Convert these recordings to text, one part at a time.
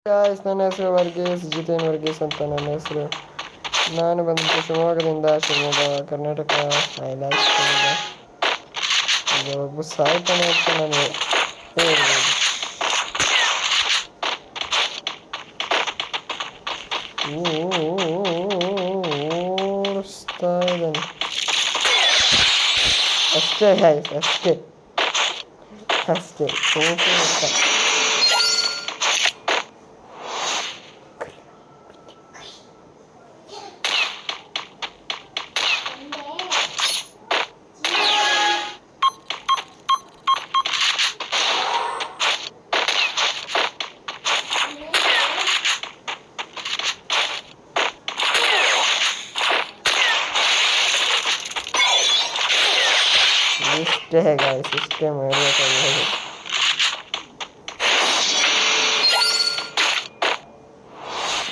Guys, ನನ್ನ ಹೆಸರು ವರ್ಗೀಸ್, ಜಿತೇನ್ ವರ್ಗೀಸ್ ಅಂತ ನನ್ನ ಹೆಸರು. ನಾನು ಬಂದಿದ್ದು ಶಿವಮೊಗ್ಗದಿಂದ, ಶಿವಮೊಗ್ಗ ಕರ್ನಾಟಕ. I like Shivamogga. ಈಗ ಒಬ್ಬ ಸಾಯ್ತಾನೆ ಅಂತ ನಾನು ಹೇಳ್ಬೋದು. ಓಡಿಸ್ತಾ ಇದ್ದಾನೆ ಅಷ್ಟೇ ಗಾಯ್ಸ್, ಅಷ್ಟೇ ಅಷ್ಟೇ. ಇಷ್ಟೇ ಗಾಯ್ಸ್, ಇಷ್ಟೇ ಮಾಡಬೇಕಾಗಿ.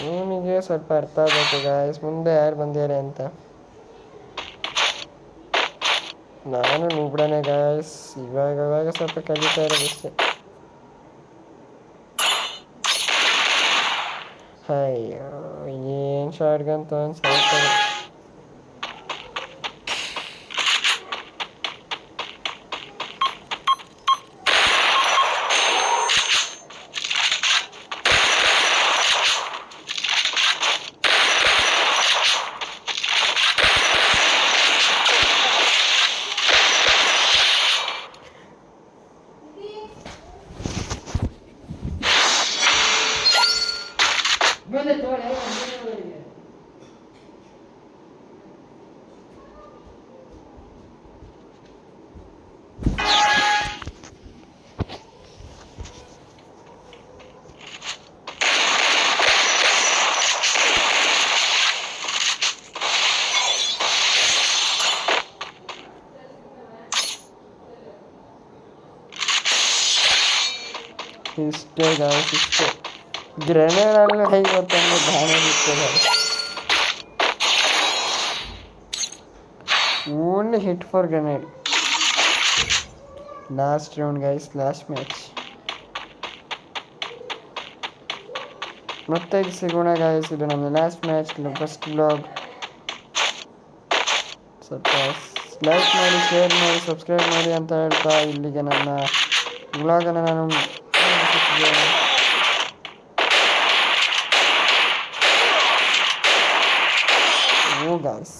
ಇವನಿಗೆ ಸ್ವಲ್ಪ ಅರ್ಥ ಆಗಬೇಕು ಗಾಯ್ಸ್, ಮುಂದೆ ಯಾರು ಬಂದಿದ್ದಾರೆ ಅಂತ. ನಾನು ನುಬ್ಡನೆ ಗಾಯ್ಸ್, ಇವಾಗ ಸ್ವಲ್ಪ ಕಲಿತಾ ಇರೋದಷ್ಟೇ. ಅಯ್ಯೋ, ಏನು ಶಾರ್ಟ್ಗಂತ ಸಾಯ್ತಾರೆ. ಇಷ್ಟೇ ಗಾಯ್ಸ್, ಇಷ್ಟೇ. ಗ್ರೆನೇಡಲ್ಲಿ ಹೇಗೆ ಗೊತ್ತಂದ್ರೆ ಡ್ಯಾಮೇಜ್ ಇರ್ತದೆ. Only hit for grenade. Last round guys, last match. ಮತ್ತೆ ಸಿಗೋಣ ಗಾಯ್ಸ್, ಇದು ನಮ್ಮ ಲಾಸ್ಟ್ ಮ್ಯಾಚ್, ಫಸ್ಟ್ ಬ್ಲಾಗ್. ಸ್ವಲ್ಪ ಲೈಕ್ ಮಾಡಿ, ಶೇರ್ ಮಾಡಿ, ಸಬ್ಸ್ಕ್ರೈಬ್ ಮಾಡಿ ಅಂತ ಹೇಳ್ತಾ ಇಲ್ಲಿಗೆ ನನ್ನ ಬ್ಲಾಗನ್ನು ನಾನು ಮುಗಿಸುತ್ತಿದ್ದೇನೆ. ಓ ಗಾಯ್ಸ್,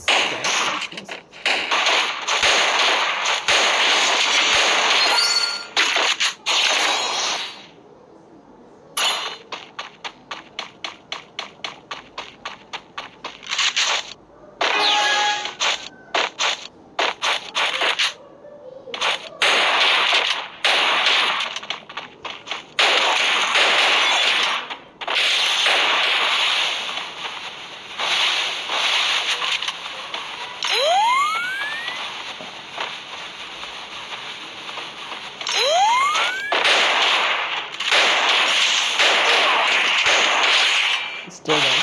still